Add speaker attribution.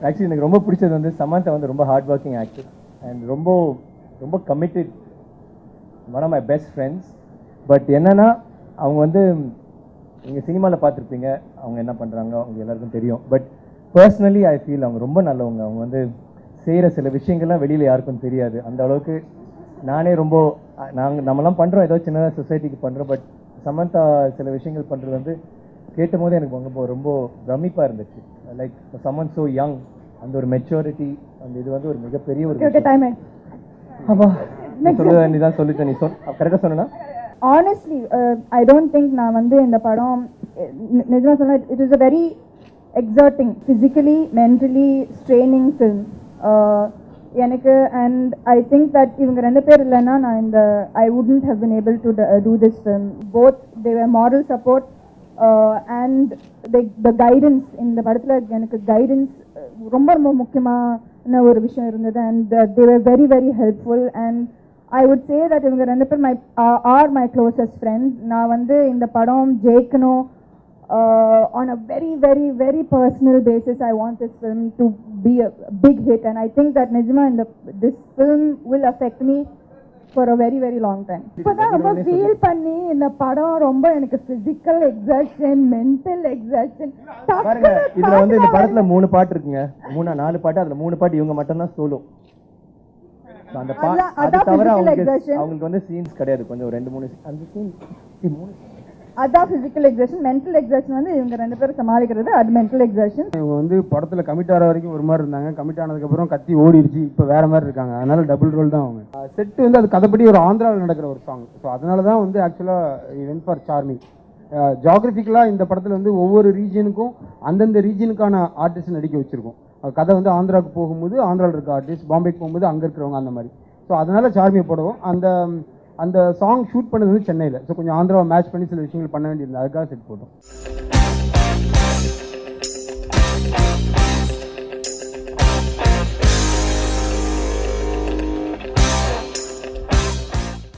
Speaker 1: Actually எனக்கு ரொம்ப பிடிச்சது வந்து சமந்தா வந்து ரொம்ப ஹார்ட் ஒர்க்கிங் ஆக்டர் அண்ட் ரொம்ப ரொம்ப committed, one of my best friends. But என்னன்னா அவங்க வந்து நீங்கள் சினிமாவில் பார்த்துருப்பீங்க அவங்க என்ன பண்ணுறாங்க அவங்க எல்லாருக்கும் தெரியும். பட் பர்சனலி ஐ ஃபீல் அவங்க ரொம்ப நல்லவங்க. அவங்க வந்து செய்கிற சில விஷயங்கள்லாம் வெளியில் யாருக்கும் தெரியாது. அந்த அளவுக்கு நானே ரொம்ப நம்மலாம் பண்ணுறோம், ஏதோ சின்னதாக சொசைட்டிக்கு பண்ணுறோம். பட் சமந்தா சில விஷயங்கள் பண்ணுறது வந்து கேட்டும் போது எனக்கு ரொம்ப பிரமிப்பாக இருந்துச்சு. லைக் சம்மன் ஸோ யங், அந்த ஒரு மெச்சூரிட்டி, அந்த இது வந்து ஒரு மிகப்பெரிய ஒரு நீ தான் சொல்லிட்ட, நீ கரெக்டாக சொன்னா.
Speaker 2: Honestly, I don't think நான் வந்து இந்த படம் நிஜமா சொன்னா it is a very exerting, physically, mentally straining film. எனக்கு and I think that இவங்க ரெண்டு பேர் இல்லைன்னா நான் இந்த I wouldn't have been able to do this film. Both they were moral support and the guidance. இந்த படத்தில் எனக்கு guidance ரொம்ப ரொம்ப முக்கியமான ஒரு விஷயம் இருந்தது. And they were very very helpful. And I would say that இவங்க ரெண்டு பேர் are my closest friends. நான் வந்து இந்த படம் ஜெயிக்கணும் on a very very very personal basis. I want this film to be a big hit, and I think that நிஜமா this film will affect me for a very very long time. இப்போதான் ரொம்ப feel பண்ணி இந்த படம் ரொம்ப எனக்கு physical exertion, mental exertion.
Speaker 1: பாருங்க இதுல வந்து இந்த படத்துல 3 பாட்டு இருக்குங்க, 4 பாட்டு. அதுல 3 பாட்டு இவங்க மட்டும் தான் சோலோ. அந்த அது தவிர அவங்களுக்கு வந்து சீன்ஸ் கிடையாது. கொஞ்சம் 2-3 அந்த சீன் 3
Speaker 2: அதான் ஃபிசிக்கல் எக்ஸர்ஷன். மென்டல் எக்ஸர்ஷன் வந்து இவங்க ரெண்டு பேரும் சமாளிக்கிறது, அது மென்டல் எக்ஸர்ஷன்.
Speaker 3: இவங்க வந்து படத்தில் கமிட் ஆகிற வரைக்கும் ஒரு மாதிரி இருந்தாங்க, கமிட் ஆனதுக்கப்புறம் கத்தி ஓடிடுச்சு, இப்போ வேற மாதிரி இருக்காங்க. அதனால டபுள் ரோல் தான் அவங்க. செட்டு வந்து அது கதைப்படி ஒரு ஆந்திராவில் நடக்கிற ஒரு சாங். ஸோ அதனால தான் வந்து ஆக்சுவலாக வென் ஃபார் சார்மி. ஜியாகிரபிக்கலாக இந்த படத்தில் வந்து ஒவ்வொரு ரீஜனுக்கும் அந்தந்த ரீஜனுக்கான ஆர்டிஸ்ட் நடிக்க வச்சுருக்கோம். கதை வந்து ஆந்திராவுக்கு போகும்போது ஆந்திராவில் இருக்க ஆர்டிஸ்ட், பாம்பேக்கு போகும்போது அங்கே இருக்கிறவங்க, அந்த மாதிரி. ஸோ அதனால சார்மியை போடுவோம். அந்த சாங் ஷூட் பண்ணது வந்து சென்னையில். ஸோ கொஞ்சம் ஆந்திராவை மேட்ச் பண்ணி சில விஷயங்கள் பண்ண வேண்டியிருந்தது, அதுக்காக செட் போட்டோம்.